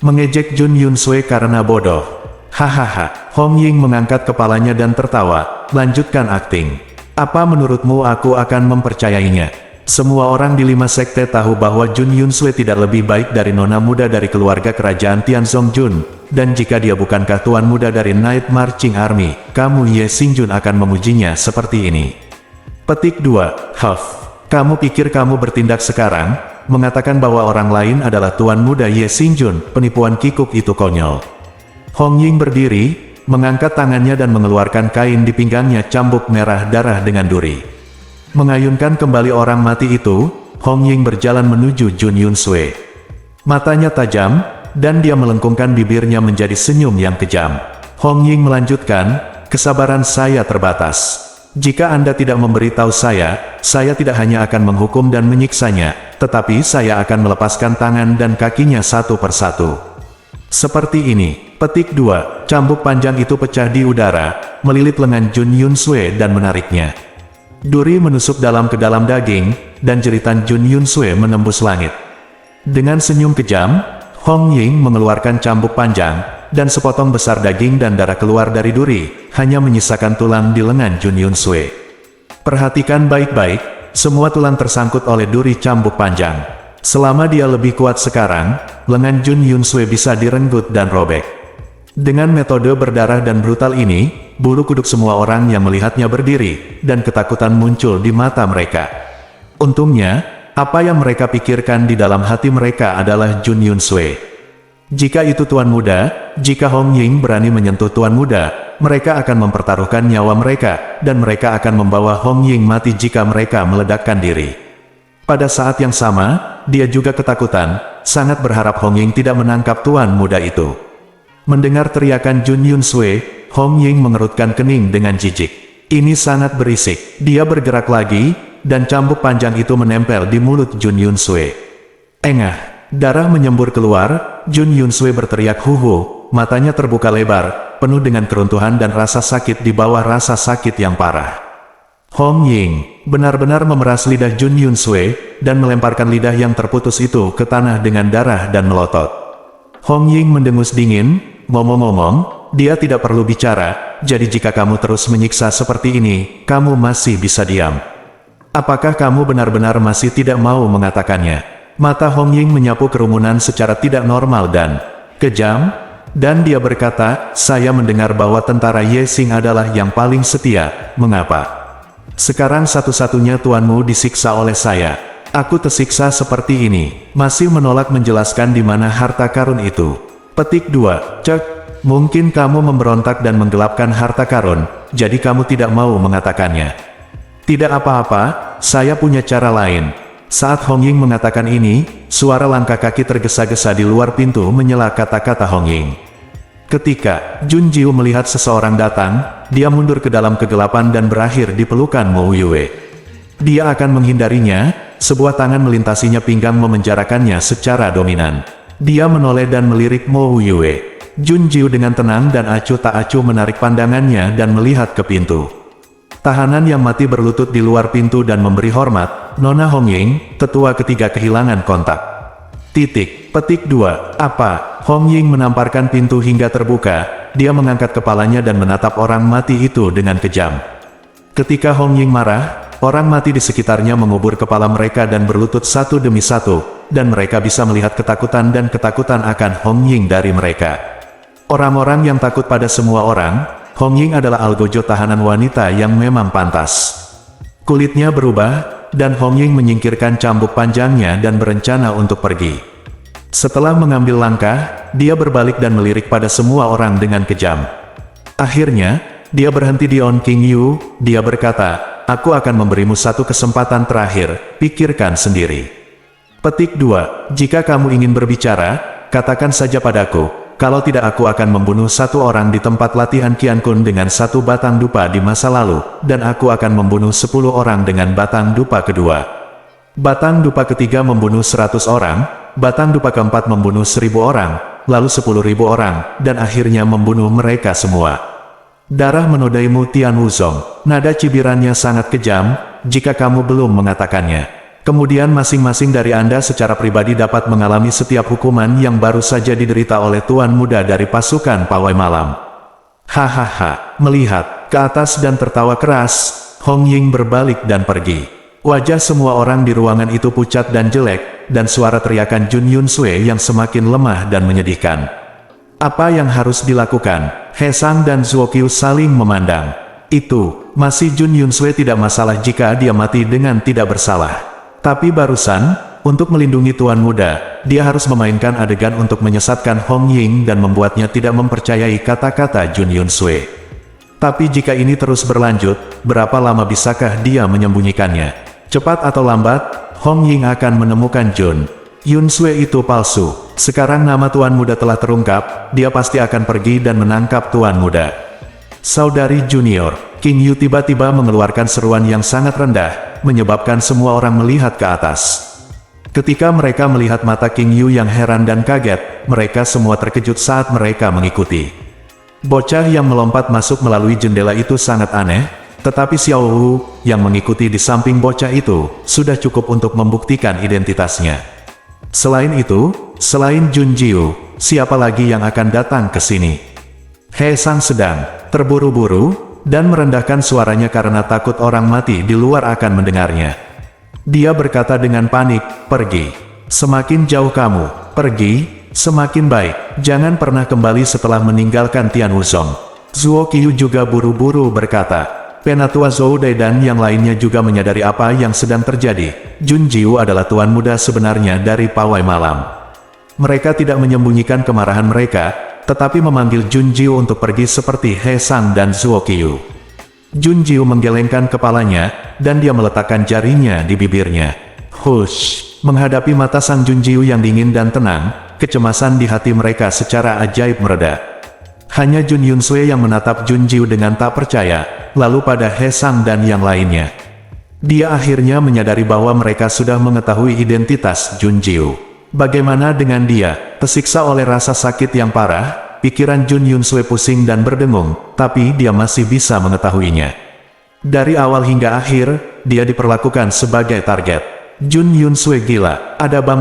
Mengejek Jun Yunsue karena bodoh. "Hahaha." Hong Ying mengangkat kepalanya dan tertawa, "Lanjutkan akting. Apa menurutmu aku akan mempercayainya?" Semua orang di 5 sekte tahu bahwa Jun Yunsue tidak lebih baik dari nona muda dari keluarga kerajaan Tianzong Jun, dan jika dia bukankah Tuan Muda dari Night Marching Army, kamu Ye Xingjun akan memujinya seperti ini. Petik 2. Huff. Kamu pikir kamu bertindak sekarang, mengatakan bahwa orang lain adalah Tuan Muda Ye Xingjun, penipuan kikuk itu konyol. Hong Ying berdiri, mengangkat tangannya dan mengeluarkan kain di pinggangnya cambuk merah darah dengan duri. Mengayunkan kembali orang mati itu, Hong Ying berjalan menuju Jun Yun Sui. Matanya tajam, dan dia melengkungkan bibirnya menjadi senyum yang kejam. Hong Ying melanjutkan, kesabaran saya terbatas. Jika Anda tidak memberitahu saya tidak hanya akan menghukum dan menyiksanya, tetapi saya akan melepaskan tangan dan kakinya satu persatu. Seperti ini. Petik 2. Cambuk panjang itu pecah di udara, melilit lengan Jun Yun Sui dan menariknya. Duri menusuk dalam ke dalam daging, dan jeritan Jun Yun Sui menembus langit. Dengan senyum kejam, Hong Ying mengeluarkan cambuk panjang, dan sepotong besar daging dan darah keluar dari duri, hanya menyisakan tulang di lengan Jun Yun Sui. Perhatikan baik-baik, semua tulang tersangkut oleh duri cambuk panjang. Selama dia lebih kuat sekarang, lengan Jun Yun Sui bisa direnggut dan robek. Dengan metode berdarah dan brutal ini, bulu kuduk semua orang yang melihatnya berdiri, dan ketakutan muncul di mata mereka. Untungnya, apa yang mereka pikirkan di dalam hati mereka adalah Jun Yun Sui. Jika itu Tuan Muda, jika Hong Ying berani menyentuh Tuan Muda, mereka akan mempertaruhkan nyawa mereka, dan mereka akan membawa Hong Ying mati jika mereka meledakkan diri. Pada saat yang sama, dia juga ketakutan, sangat berharap Hong Ying tidak menangkap Tuan Muda itu. Mendengar teriakan Jun Yun Sui, Hong Ying mengerutkan kening dengan jijik. Ini sangat berisik. Dia bergerak lagi, dan cambuk panjang itu menempel di mulut Jun Yun Sui. Engah. Darah menyembur keluar, Jun Yun Sui berteriak huhu, matanya terbuka lebar, penuh dengan keruntuhan dan rasa sakit di bawah rasa sakit yang parah. Hong Ying benar-benar memeras lidah Jun Yun Sui, dan melemparkan lidah yang terputus itu ke tanah dengan darah dan melotot. Hong Ying mendengus dingin, ngomong-ngomong, dia tidak perlu bicara, jadi jika kamu terus menyiksa seperti ini, kamu masih bisa diam. Apakah kamu benar-benar masih tidak mau mengatakannya? Mata Hong Ying menyapu kerumunan secara tidak normal dan kejam, dan dia berkata, saya mendengar bahwa tentara Ye Xing adalah yang paling setia, mengapa? Sekarang satu-satunya tuanmu disiksa oleh saya. Aku tersiksa seperti ini, masih menolak menjelaskan di mana harta karun itu. Petik 2. Cek, mungkin kamu memberontak dan menggelapkan harta karun, jadi kamu tidak mau mengatakannya. Tidak apa-apa, saya punya cara lain. Saat Hong Ying mengatakan ini, suara langkah kaki tergesa-gesa di luar pintu menyela kata-kata Hong Ying. Ketika Jun Jiu melihat seseorang datang, dia mundur ke dalam kegelapan dan berakhir di pelukan Mo Yue. Dia akan menghindarinya, sebuah tangan melintasinya pinggang memenjarakannya secara dominan. Dia menoleh dan melirik Mo Yue. Jun Jiu dengan tenang dan acuh tak acuh menarik pandangannya dan melihat ke pintu. Tahanan yang mati berlutut di luar pintu dan memberi hormat. Nona Hong Ying, tetua ketiga kehilangan kontak. Petik 2. Apa? Hong Ying menamparkan pintu hingga terbuka. Dia mengangkat kepalanya dan menatap orang mati itu dengan kejam. Ketika Hong Ying marah, orang mati di sekitarnya mengubur kepala mereka dan berlutut satu demi satu, dan mereka bisa melihat ketakutan dan ketakutan akan Hong Ying dari mereka. Orang-orang yang takut pada semua orang, Hong Ying adalah algojo tahanan wanita yang memang pantas. Kulitnya berubah, dan Hong Ying menyingkirkan cambuk panjangnya dan berencana untuk pergi. Setelah mengambil langkah, dia berbalik dan melirik pada semua orang dengan kejam. Akhirnya, dia berhenti di On King Yu, dia berkata, aku akan memberimu satu kesempatan terakhir, pikirkan sendiri. Petik 2. Jika kamu ingin berbicara, katakan saja padaku. Kalau tidak aku akan membunuh satu orang di tempat latihan Qian Kun dengan satu batang dupa di masa lalu, dan aku akan membunuh 10 orang dengan batang dupa kedua. Batang dupa ketiga membunuh 100 orang, batang dupa keempat membunuh 1000 orang, lalu 10.000 orang, dan akhirnya membunuh mereka semua. Darah menodai Mu Tian Wuzong, nada cibirannya sangat kejam, jika kamu belum mengatakannya. Kemudian masing-masing dari Anda secara pribadi dapat mengalami setiap hukuman yang baru saja diderita oleh Tuan Muda dari pasukan pawai malam. Hahaha, melihat ke atas dan tertawa keras, Hong Ying berbalik dan pergi. Wajah semua orang di ruangan itu pucat dan jelek, dan suara teriakan Jun Yun Sui yang semakin lemah dan menyedihkan. Apa yang harus dilakukan? He Sang dan Zuo Qiu saling memandang. Itu, masih Jun Yunsue tidak masalah jika dia mati dengan tidak bersalah. Tapi barusan, untuk melindungi Tuan Muda, dia harus memainkan adegan untuk menyesatkan Hong Ying dan membuatnya tidak mempercayai kata-kata Jun Yunsue. Tapi jika ini terus berlanjut, berapa lama bisakah dia menyembunyikannya? Cepat atau lambat, Hong Ying akan menemukan Jun Yunsue itu palsu. Sekarang nama Tuan Muda telah terungkap, dia pasti akan pergi dan menangkap Tuan Muda. Saudari Junior, King Yu tiba-tiba mengeluarkan seruan yang sangat rendah, menyebabkan semua orang melihat ke atas. Ketika mereka melihat mata King Yu yang heran dan kaget, mereka semua terkejut saat mereka mengikuti. Bocah yang melompat masuk melalui jendela itu sangat aneh, tetapi Xiao Wu, yang mengikuti di samping bocah itu, sudah cukup untuk membuktikan identitasnya. Selain itu, selain Jun Jiu, siapa lagi yang akan datang ke sini? He Sang sedang terburu-buru dan merendahkan suaranya karena takut orang mati di luar akan mendengarnya. Dia berkata dengan panik, "Pergi. Semakin jauh kamu pergi, semakin baik. Jangan pernah kembali setelah meninggalkan Tian Wuzong." Zuo Qiu juga buru-buru berkata. Penatua Zhou Dai dan yang lainnya juga menyadari apa yang sedang terjadi. Jun Jiu adalah Tuan Muda sebenarnya dari Pawai Malam. Mereka tidak menyembunyikan kemarahan mereka, tetapi memanggil Jun Jiu untuk pergi seperti He Sang dan Zuo Qiu. Jun Jiu menggelengkan kepalanya, dan dia meletakkan jarinya di bibirnya. Hush! Menghadapi mata Sang Jun Jiu yang dingin dan tenang, kecemasan di hati mereka secara ajaib mereda. Hanya Jun Yunsue yang menatap Jun Jiu dengan tak percaya, lalu pada He Sang dan yang lainnya. Dia akhirnya menyadari bahwa mereka sudah mengetahui identitas Jun Jiu. Bagaimana dengan dia? Tersiksa oleh rasa sakit yang parah, pikiran Jun Yunsue pusing dan berdengung, tapi dia masih bisa mengetahuinya. Dari awal hingga akhir, dia diperlakukan sebagai target. Jun Yunsue gila. Ada bang.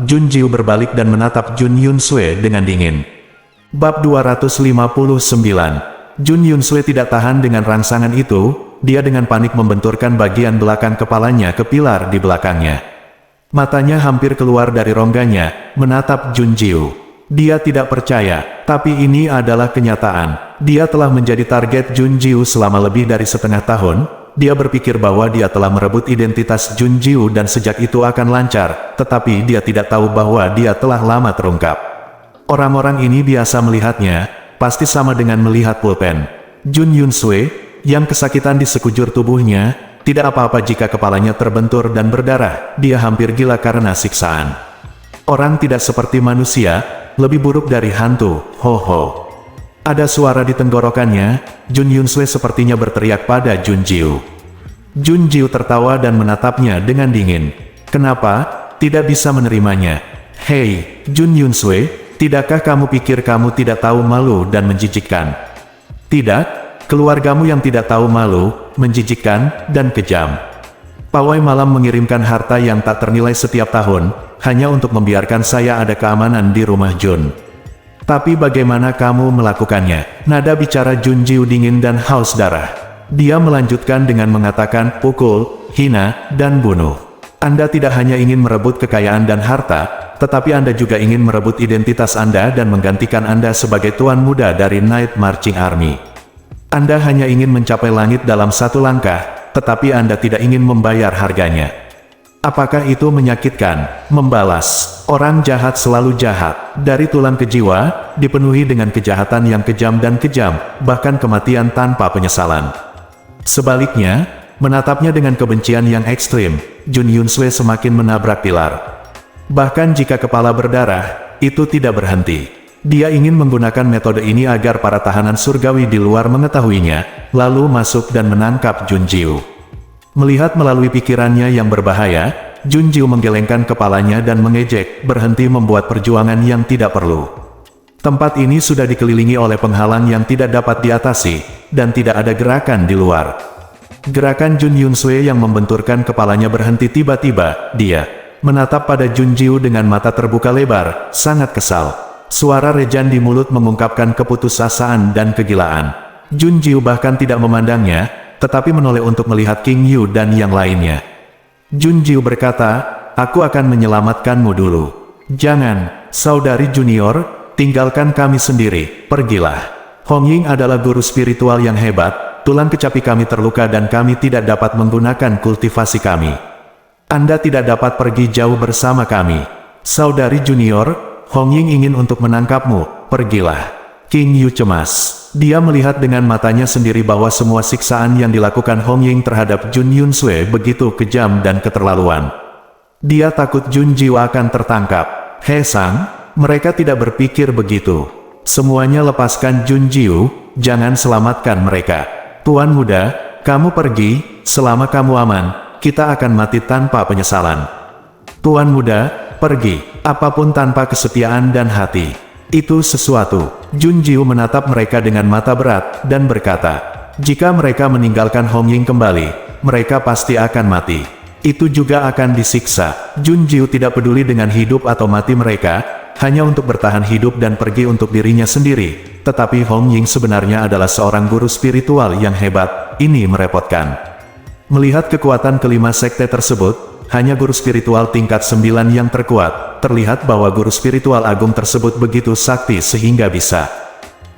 Jun Jiu berbalik dan menatap Jun Yunsue dengan dingin. Bab 259. Jun Yunsue tidak tahan dengan rangsangan itu, dia dengan panik membenturkan bagian belakang kepalanya ke pilar di belakangnya. Matanya hampir keluar dari rongganya, menatap Jun Jiu. Dia tidak percaya, tapi ini adalah kenyataan. Dia telah menjadi target Jun Jiu selama lebih dari setengah tahun. Dia berpikir bahwa dia telah merebut identitas Jun Jiu dan sejak itu akan lancar, tetapi dia tidak tahu bahwa dia telah lama terungkap. Orang-orang ini biasa melihatnya, pasti sama dengan melihat pulpen. Jun Yunsue, yang kesakitan di sekujur tubuhnya, tidak apa-apa jika kepalanya terbentur dan berdarah, dia hampir gila karena siksaan. Orang tidak seperti manusia, lebih buruk dari hantu, ho. Ada suara di tenggorokannya, Jun Yunsue sepertinya berteriak pada Jun Jiu. Jun Jiu tertawa dan menatapnya dengan dingin. Kenapa? Tidak bisa menerimanya. Hei, Jun Yunsue, tidakkah kamu pikir kamu tidak tahu malu dan menjijikkan? Tidak? Keluargamu yang tidak tahu malu, menjijikkan, dan kejam. Pawai Malam mengirimkan harta yang tak ternilai setiap tahun, hanya untuk membiarkan saya ada keamanan di rumah Jun. Tapi bagaimana kamu melakukannya? Nada bicara Jun Jiu dingin dan haus darah. Dia melanjutkan dengan mengatakan, pukul, hina, dan bunuh. Anda tidak hanya ingin merebut kekayaan dan harta, tetapi Anda juga ingin merebut identitas Anda dan menggantikan Anda sebagai tuan muda dari Night Marching Army. Anda hanya ingin mencapai langit dalam satu langkah, tetapi Anda tidak ingin membayar harganya. Apakah itu menyakitkan? Membalas. Orang jahat selalu jahat. Dari tulang ke jiwa, dipenuhi dengan kejahatan yang kejam dan kejam, bahkan kematian tanpa penyesalan. Sebaliknya, menatapnya dengan kebencian yang ekstrim, Jun Yunsue semakin menabrak pilar. Bahkan jika kepala berdarah, itu tidak berhenti. Dia ingin menggunakan metode ini agar para tahanan surgawi di luar mengetahuinya, lalu masuk dan menangkap Jun Jiu. Melihat melalui pikirannya yang berbahaya, Jun Jiu menggelengkan kepalanya dan mengejek, berhenti membuat perjuangan yang tidak perlu. Tempat ini sudah dikelilingi oleh penghalang yang tidak dapat diatasi, dan tidak ada gerakan di luar. Gerakan Jun Yunsue yang membenturkan kepalanya berhenti tiba-tiba, dia menatap pada Jun Jiu dengan mata terbuka lebar, sangat kesal. Suara rejan di mulut mengungkapkan keputusasaan dan kegilaan. Jun Jiu bahkan tidak memandangnya, tetapi menoleh untuk melihat King Yu dan yang lainnya. Jun Jiu berkata, aku akan menyelamatkanmu dulu. Jangan, saudari junior, tinggalkan kami sendiri, pergilah. Hong Ying adalah guru spiritual yang hebat, tulang kecapi kami terluka dan kami tidak dapat menggunakan kultivasi kami. Anda tidak dapat pergi jauh bersama kami. Saudari junior, Hong Ying ingin untuk menangkapmu, pergilah. King Yu cemas. Dia melihat dengan matanya sendiri bahwa semua siksaan yang dilakukan Hong Ying terhadap Jun Yun Sui begitu kejam dan keterlaluan. Dia takut Jun Jiu akan tertangkap. He Sang, mereka tidak berpikir begitu. Semuanya lepaskan Jun Jiu, jangan selamatkan mereka. Tuan muda, kamu pergi, selama kamu aman, kita akan mati tanpa penyesalan. Tuan muda, pergi, apapun tanpa kesetiaan dan hati. Itu sesuatu. Jun Jiu menatap mereka dengan mata berat, dan berkata, jika mereka meninggalkan Hong Ying kembali, mereka pasti akan mati. Itu juga akan disiksa. Jun Jiu tidak peduli dengan hidup atau mati mereka, hanya untuk bertahan hidup dan pergi untuk dirinya sendiri. Tetapi Hong Ying sebenarnya adalah seorang guru spiritual yang hebat, ini merepotkan. Melihat kekuatan kelima sekte tersebut, hanya guru spiritual tingkat 9 yang terkuat, terlihat bahwa guru spiritual agung tersebut begitu sakti sehingga bisa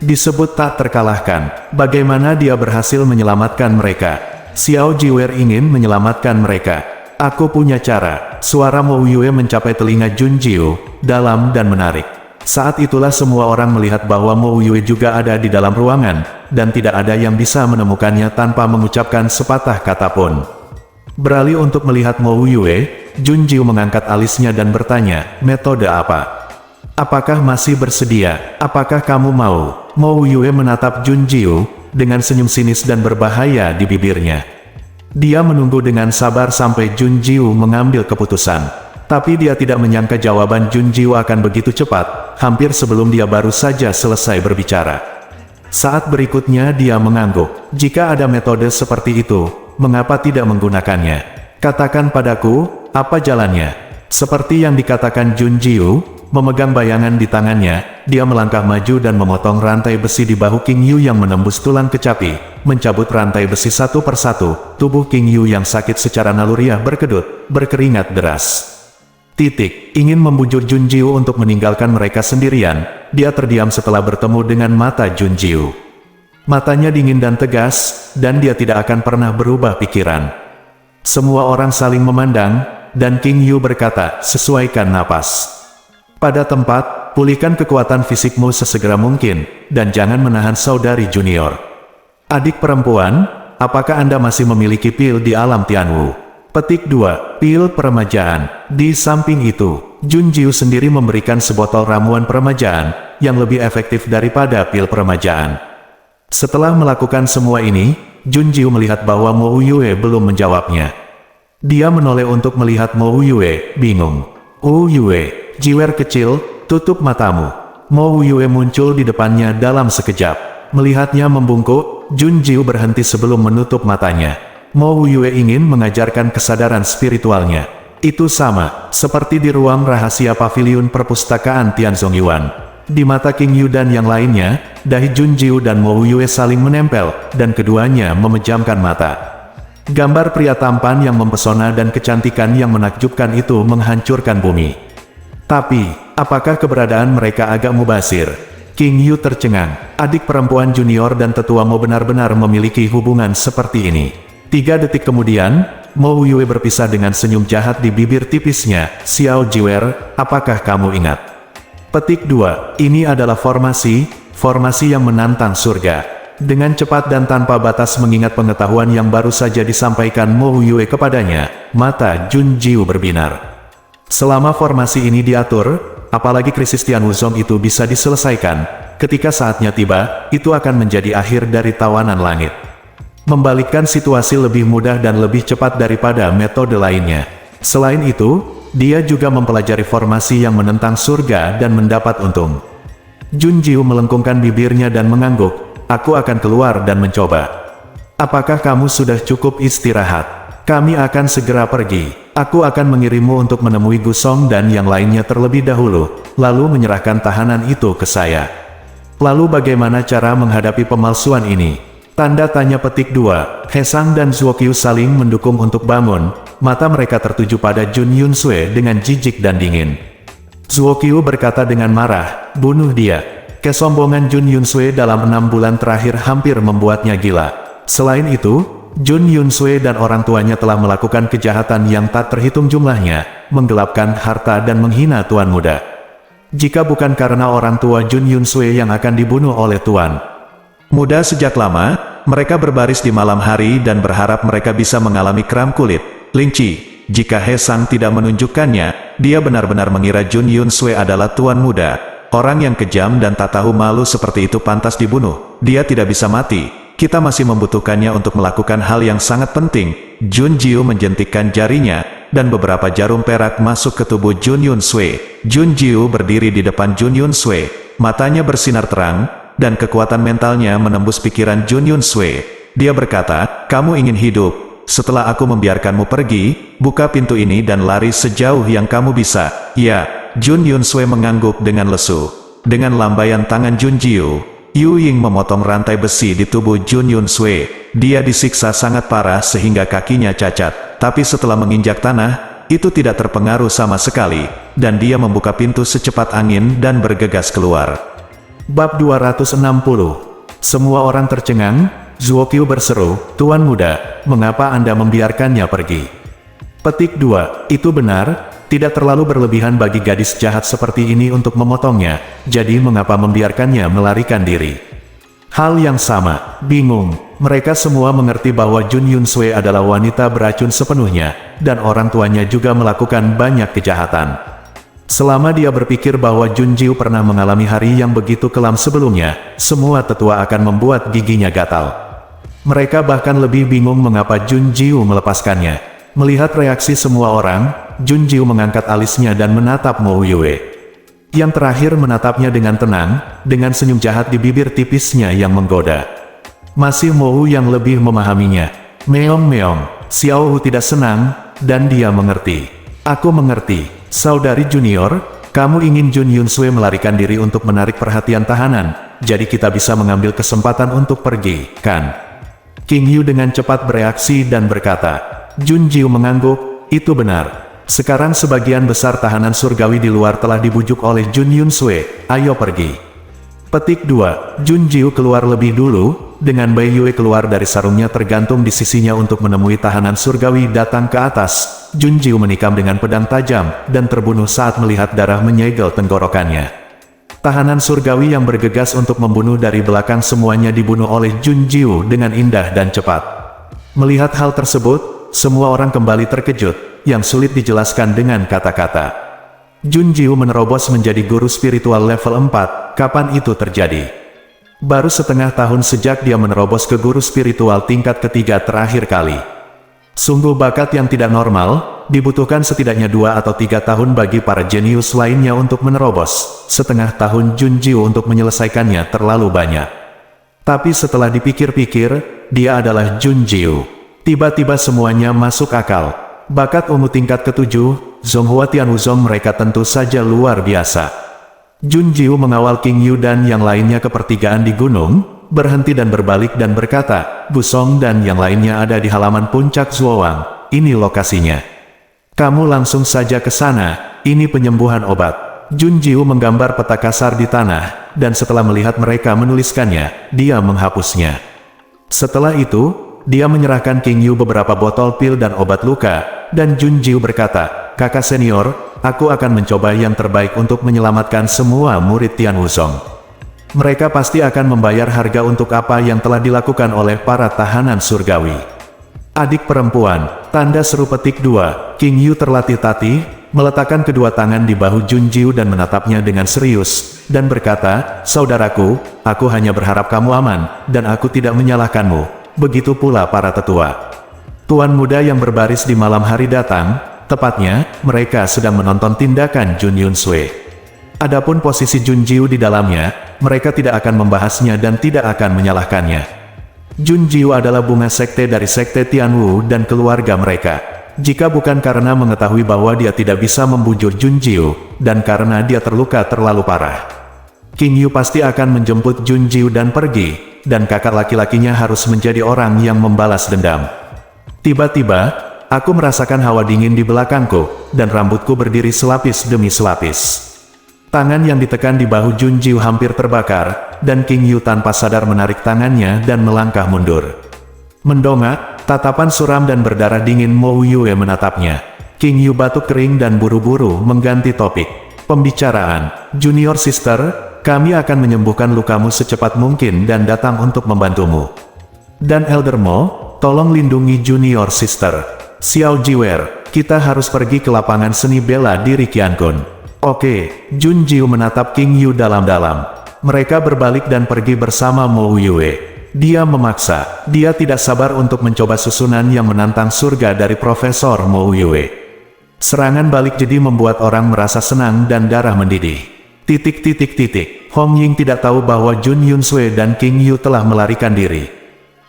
disebut tak terkalahkan. Bagaimana dia berhasil menyelamatkan mereka? Xiao Jiwer ingin menyelamatkan mereka. Aku punya cara. Suara Mo Yue mencapai telinga Jun Jiu, dalam dan menarik. Saat itulah semua orang melihat bahwa Mo Yue juga ada di dalam ruangan, dan tidak ada yang bisa menemukannya tanpa mengucapkan sepatah kata pun. Beralih untuk melihat Mo Yue, Jun Jiu mengangkat alisnya dan bertanya, metode apa? Apakah masih bersedia? Apakah kamu mau? Mo Yue menatap Jun Jiu, dengan senyum sinis dan berbahaya di bibirnya. Dia menunggu dengan sabar sampai Jun Jiu mengambil keputusan. Tapi dia tidak menyangka jawaban Jun Jiu akan begitu cepat, hampir sebelum dia baru saja selesai berbicara. Saat berikutnya dia mengangguk. Jika ada metode seperti itu, mengapa tidak menggunakannya? Katakan padaku, apa jalannya? Seperti yang dikatakan Jun Jiu, memegang bayangan di tangannya, dia melangkah maju dan memotong rantai besi di bahu King Yu yang menembus tulang kecapi, mencabut rantai besi satu persatu. Tubuh King Yu yang sakit secara naluriah berkedut, berkeringat deras. Ingin membujuk Jun Jiu untuk meninggalkan mereka sendirian, dia terdiam setelah bertemu dengan mata Jun Jiu. Matanya dingin dan tegas, dan dia tidak akan pernah berubah pikiran. Semua orang saling memandang, dan King Yu berkata, sesuaikan napas. Pada tempat, pulihkan kekuatan fisikmu sesegera mungkin, dan jangan menahan saudari junior. Adik perempuan, apakah Anda masih memiliki pil di alam Tianwu? Petik 2. Pil peremajaan. Di samping itu, Jun Jiu sendiri memberikan sebotol ramuan peremajaan, yang lebih efektif daripada pil peremajaan. Setelah melakukan semua ini, Jun Jiu melihat bahwa Mo Yue belum menjawabnya. Dia menoleh untuk melihat Mo Yue, bingung. Yue, jiwer kecil, tutup matamu. Mo Yue muncul di depannya dalam sekejap. Melihatnya membungkuk, Jun Jiu berhenti sebelum menutup matanya. Mo Yue ingin mengajarkan kesadaran spiritualnya. Itu sama, seperti di ruang rahasia paviliun perpustakaan Tianzong Yuan. Di mata King Yu dan yang lainnya, dahi Jun Jiu dan Mo Yue saling menempel, dan keduanya memejamkan mata. Gambar pria tampan yang mempesona dan kecantikan yang menakjubkan itu menghancurkan bumi. Tapi, apakah keberadaan mereka agak mubazir? King Yu tercengang. Adik perempuan junior dan tetua Mo benar-benar memiliki hubungan seperti ini. 3 detik kemudian, Mo Yue berpisah dengan senyum jahat di bibir tipisnya. Xiao Jiwer, apakah kamu ingat? Petik 2. Ini adalah formasi yang menantang surga. Dengan cepat dan tanpa batas mengingat pengetahuan yang baru saja disampaikan Mo Yue kepadanya, mata Jun Jiu berbinar. Selama formasi ini diatur, apalagi krisis Tianwuzong itu bisa diselesaikan, ketika saatnya tiba, itu akan menjadi akhir dari tawanan langit. Membalikkan situasi lebih mudah dan lebih cepat daripada metode lainnya. Selain itu, dia juga mempelajari formasi yang menentang surga dan mendapat untung. Jun Jiu melengkungkan bibirnya dan mengangguk, aku akan keluar dan mencoba. Apakah kamu sudah cukup istirahat? Kami akan segera pergi. Aku akan mengirimmu untuk menemui Gusong dan yang lainnya terlebih dahulu, lalu menyerahkan tahanan itu ke saya. Lalu bagaimana cara menghadapi pemalsuan ini? Tanda tanya petik 2. He Sang dan Zuokyu saling mendukung untuk bangun, mata mereka tertuju pada Jun Yun Sui dengan jijik dan dingin. Zuokyu berkata dengan marah, bunuh dia. Kesombongan Jun Yun Sui dalam 6 bulan terakhir hampir membuatnya gila. Selain itu, Jun Yunsue dan orang tuanya telah melakukan kejahatan yang tak terhitung jumlahnya, menggelapkan harta dan menghina tuan muda. Jika bukan karena orang tua Jun Yunsue yang akan dibunuh oleh tuan muda sejak lama, mereka berbaris di malam hari dan berharap mereka bisa mengalami kram kulit. Lingci, jika He Sang tidak menunjukkannya, dia benar-benar mengira Jun Yunsue adalah tuan muda. Orang yang kejam dan tak tahu malu seperti itu pantas dibunuh. Dia tidak bisa mati. Kita masih membutuhkannya untuk melakukan hal yang sangat penting. Jun Jiu menjentikkan jarinya, dan beberapa jarum perak masuk ke tubuh Jun Yunsue. Jun Jiu berdiri di depan Jun Yunsue. Matanya bersinar terang, dan kekuatan mentalnya menembus pikiran Jun Yunsue. Dia berkata, "Kamu ingin hidup. Setelah aku membiarkanmu pergi, buka pintu ini dan lari sejauh yang kamu bisa." "Ya." Jun Yunsue mengangguk dengan lesu. Dengan lambaian tangan Jun Jiu, Yu Ying memotong rantai besi di tubuh Jun Yunsue. Dia disiksa sangat parah sehingga kakinya cacat. Tapi setelah menginjak tanah, itu tidak terpengaruh sama sekali, dan dia membuka pintu secepat angin dan bergegas keluar. Bab 260. Semua orang tercengang. Zuo Qiu berseru, "Tuan muda, mengapa Anda membiarkannya pergi?" Petik 2. Itu benar, tidak terlalu berlebihan bagi gadis jahat seperti ini untuk memotongnya, jadi mengapa membiarkannya melarikan diri? Hal yang sama, bingung. Mereka semua mengerti bahwa Jun Yunsue adalah wanita beracun sepenuhnya, dan orang tuanya juga melakukan banyak kejahatan. Selama dia berpikir bahwa Jun Jiu pernah mengalami hari yang begitu kelam sebelumnya, semua tetua akan membuat giginya gatal. Mereka bahkan lebih bingung mengapa Jun Jiu melepaskannya. Melihat reaksi semua orang, Jun Jiu mengangkat alisnya dan menatap Mo Yue. Yang terakhir menatapnya dengan tenang, dengan senyum jahat di bibir tipisnya yang menggoda. Masih Mo yang lebih memahaminya. "Meong-meong, Xiao Hu tidak senang, dan dia mengerti." "Aku mengerti, saudari junior, kamu ingin Jun Yunsue melarikan diri untuk menarik perhatian tahanan, jadi kita bisa mengambil kesempatan untuk pergi, kan?" King Yu dengan cepat bereaksi dan berkata. Jun Jiu mengangguk, "Itu benar. Sekarang sebagian besar tahanan surgawi di luar telah dibujuk oleh Jun Yunsue, ayo pergi." Petik 2. Jun Jiu keluar lebih dulu, dengan Bai Yue keluar dari sarungnya tergantung di sisinya untuk menemui tahanan surgawi datang ke atas. Jun Jiu menikam dengan pedang tajam, dan terbunuh saat melihat darah menyegel tenggorokannya. Tahanan surgawi yang bergegas untuk membunuh dari belakang semuanya dibunuh oleh Jun Jiu dengan indah dan cepat. Melihat hal tersebut, semua orang kembali terkejut, yang sulit dijelaskan dengan kata-kata. Jun Jiu menerobos menjadi guru spiritual level 4, kapan itu terjadi? Baru setengah tahun sejak dia menerobos ke guru spiritual tingkat ketiga terakhir kali. Sungguh bakat yang tidak normal, dibutuhkan setidaknya 2 atau 3 tahun bagi para jenius lainnya untuk menerobos. Setengah tahun Jun Jiu untuk menyelesaikannya terlalu banyak. Tapi setelah dipikir-pikir, dia adalah Jun Jiu. Tiba-tiba semuanya masuk akal. Bakat ungu tingkat ke-7, Zonghua Tianwuzong mereka tentu saja luar biasa. Jun Jiu mengawal King Yu dan yang lainnya ke pertigaan di gunung, berhenti dan berbalik dan berkata, "Busong dan yang lainnya ada di halaman puncak Zuowang, ini lokasinya. Kamu langsung saja ke sana, ini penyembuhan obat." Jun Jiu menggambar peta kasar di tanah, dan setelah melihat mereka menuliskannya, dia menghapusnya. Setelah itu, dia menyerahkan King Yu beberapa botol pil dan obat luka, dan Jun Jiu berkata, "Kakak senior, aku akan mencoba yang terbaik untuk menyelamatkan semua murid Tianwuzong. Mereka pasti akan membayar harga untuk apa yang telah dilakukan oleh para tahanan surgawi." Adik perempuan, tanda seru petik 2, King Yu terlatih tatih, meletakkan kedua tangan di bahu Jun Jiu dan menatapnya dengan serius, dan berkata, "Saudaraku, aku hanya berharap kamu aman, dan aku tidak menyalahkanmu. Begitu pula para tetua." Tuan muda yang berbaris di malam hari datang, tepatnya, mereka sedang menonton tindakan Jun Yunsue. Adapun posisi Jun Jiu di dalamnya, mereka tidak akan membahasnya dan tidak akan menyalahkannya. Jun Jiu adalah bunga sekte dari sekte Tianwu dan keluarga mereka. Jika bukan karena mengetahui bahwa dia tidak bisa membujuk Jun Jiu, dan karena dia terluka terlalu parah, King Yu pasti akan menjemput Jun Jiu dan pergi, dan kakak laki-lakinya harus menjadi orang yang membalas dendam. Tiba-tiba, aku merasakan hawa dingin di belakangku, dan rambutku berdiri selapis demi selapis. Tangan yang ditekan di bahu Jun Jiu hampir terbakar, dan King Yu tanpa sadar menarik tangannya dan melangkah mundur. Mendongak, tatapan suram dan berdarah dingin Mo Yue menatapnya. King Yu batuk kering dan buru-buru mengganti topik. Pembicaraan, Junior Sister, kami akan menyembuhkan lukamu secepat mungkin dan datang untuk membantumu. Dan Elder Mo, tolong lindungi Junior Sister. Xiao Jiwer, kita harus pergi ke lapangan seni bela diri Qiankun. Oke, Jun Jiu menatap King Yu dalam-dalam. Mereka berbalik dan pergi bersama Mo Yue. Dia memaksa, dia tidak sabar untuk mencoba susunan yang menantang surga dari Profesor Mo Yue. Serangan balik jadi membuat orang merasa senang dan darah mendidih. Hong Ying tidak tahu bahwa Jun Yunsui dan King Yu telah melarikan diri.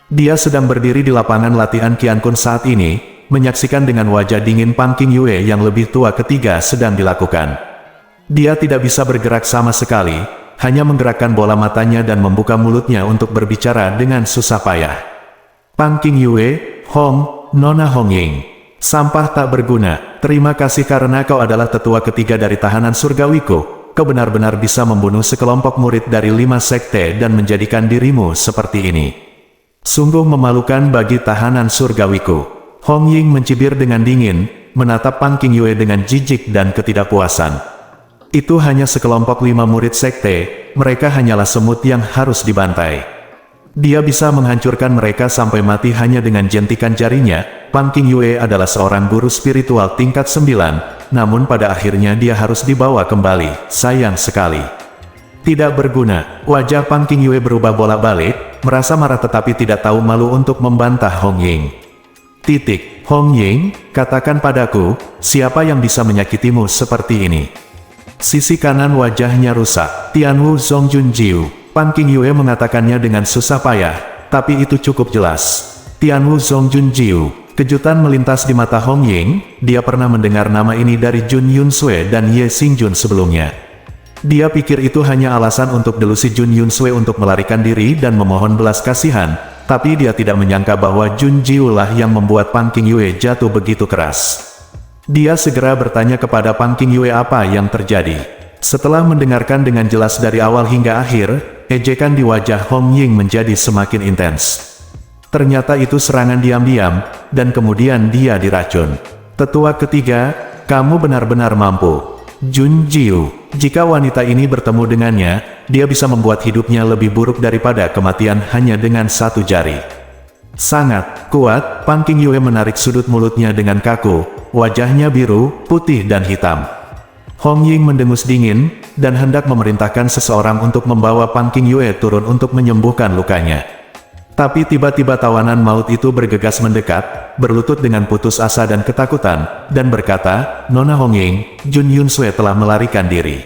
Dia sedang berdiri di lapangan latihan Qiankun saat ini, menyaksikan dengan wajah dingin Pang King Yue yang lebih tua ketiga sedang dilakukan. Dia tidak bisa bergerak sama sekali, hanya menggerakkan bola matanya dan membuka mulutnya untuk berbicara dengan susah payah. Pang King Yue, Nona Hong Ying. Sampah tak berguna, terima kasih karena kau adalah tetua ketiga dari tahanan surgawiku. Kau benar-benar bisa membunuh sekelompok murid dari 5 sekte dan menjadikan dirimu seperti ini. Sungguh memalukan bagi tahanan surgawiku. Hong Ying mencibir dengan dingin, menatap Pang King Yue dengan jijik dan ketidakpuasan. Itu hanya sekelompok 5 murid sekte, mereka hanyalah semut yang harus dibantai. Dia bisa menghancurkan mereka sampai mati hanya dengan jentikan jarinya. Pang King Yue adalah seorang guru spiritual tingkat 9, namun pada akhirnya dia harus dibawa kembali, sayang sekali. Tidak berguna, wajah Pang King Yue berubah bolak-balik, merasa marah tetapi tidak tahu malu untuk membantah Hong Ying. Hong Ying, katakan padaku, siapa yang bisa menyakitimu seperti ini? Sisi kanan wajahnya rusak. Tianwu Zongjun Jiu. Pang King Yue mengatakannya dengan susah payah, tapi itu cukup jelas. Tianwu Zongjun Jiu. Kejutan melintas di mata Hong Ying, dia pernah mendengar nama ini dari Jun Yunsui dan Ye Xingjun sebelumnya. Dia pikir itu hanya alasan untuk delusi Jun Yunsui untuk melarikan diri dan memohon belas kasihan, tapi dia tidak menyangka bahwa Jun Jiu lah yang membuat Pang King Yue jatuh begitu keras. Dia segera bertanya kepada Pang King Yue apa yang terjadi. Setelah mendengarkan dengan jelas dari awal hingga akhir, ejekan di wajah Hong Ying menjadi semakin intens. Ternyata itu serangan diam-diam, dan kemudian dia diracun. Tetua ketiga, kamu benar-benar mampu. Jun Jiu, jika wanita ini bertemu dengannya, dia bisa membuat hidupnya lebih buruk daripada kematian hanya dengan satu jari. Sangat kuat, Pang King Yue menarik sudut mulutnya dengan kaku. Wajahnya biru, putih dan hitam. Hong Ying mendengus dingin, dan hendak memerintahkan seseorang untuk membawa Pang King Yue turun untuk menyembuhkan lukanya. Tapi tiba-tiba tawanan maut itu bergegas mendekat, berlutut dengan putus asa dan ketakutan, dan berkata, Nona Hong Ying, Jun Yunsui telah melarikan diri.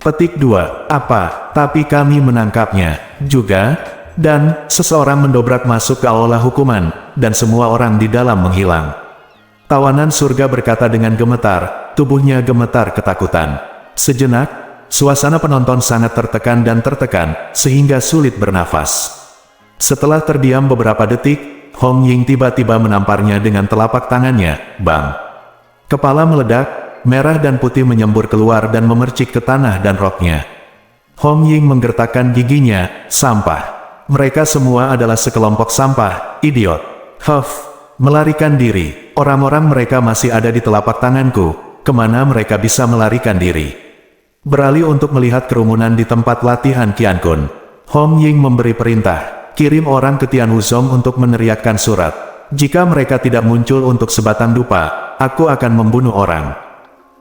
Petik 2. Apa? Tapi kami menangkapnya juga, dan seseorang mendobrak masuk ke aula hukuman, dan semua orang di dalam menghilang. Tawanan surga berkata dengan gemetar, tubuhnya gemetar ketakutan. Sejenak, suasana penonton sangat tertekan dan tertekan, sehingga sulit bernafas. Setelah terdiam beberapa detik, Hong Ying tiba-tiba menamparnya dengan telapak tangannya, bang. Kepala meledak, merah dan putih menyembur keluar dan memercik ke tanah dan roknya. Hong Ying menggertakkan giginya, sampah. Mereka semua adalah sekelompok sampah, idiot. Melarikan diri. Orang-orang mereka masih ada di telapak tanganku, kemana mereka bisa melarikan diri? Beralih untuk melihat kerumunan di tempat latihan Qiankun, Hong Ying memberi perintah, kirim orang ke Tianwuzong untuk meneriakkan surat. Jika mereka tidak muncul untuk sebatang dupa, aku akan membunuh orang.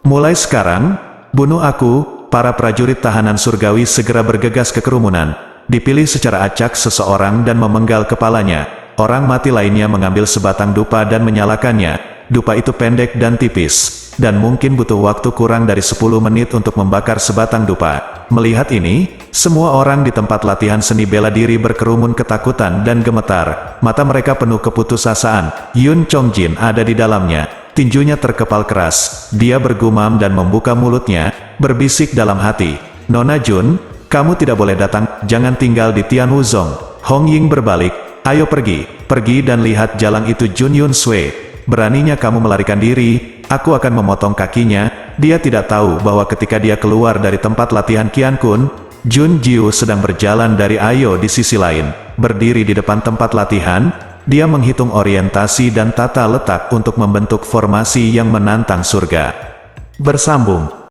Mulai sekarang, bunuh aku. Para prajurit tahanan surgawi segera bergegas ke kerumunan, dipilih secara acak seseorang dan memenggal kepalanya. Orang mati lainnya mengambil sebatang dupa dan menyalakannya. Dupa itu pendek dan tipis, dan mungkin butuh waktu kurang dari 10 menit untuk membakar sebatang dupa. Melihat ini, semua orang di tempat latihan seni bela diri berkerumun ketakutan dan gemetar. Mata mereka penuh keputusasaan. Yun Chongjin ada di dalamnya. Tinjunya terkepal keras. Dia bergumam dan membuka mulutnya, berbisik dalam hati. Nona Jun, kamu tidak boleh datang, jangan tinggal di Tianwuzong. Hong Ying berbalik. Ayo pergi dan lihat jalang itu Jun Yunsui. Beraninya kamu melarikan diri, aku akan memotong kakinya. Dia tidak tahu bahwa ketika dia keluar dari tempat latihan Qiankun, Jun Jiu sedang berjalan dari Ayo di sisi lain. Berdiri di depan tempat latihan, Dia menghitung orientasi dan tata letak untuk membentuk formasi yang menantang surga. Bersambung.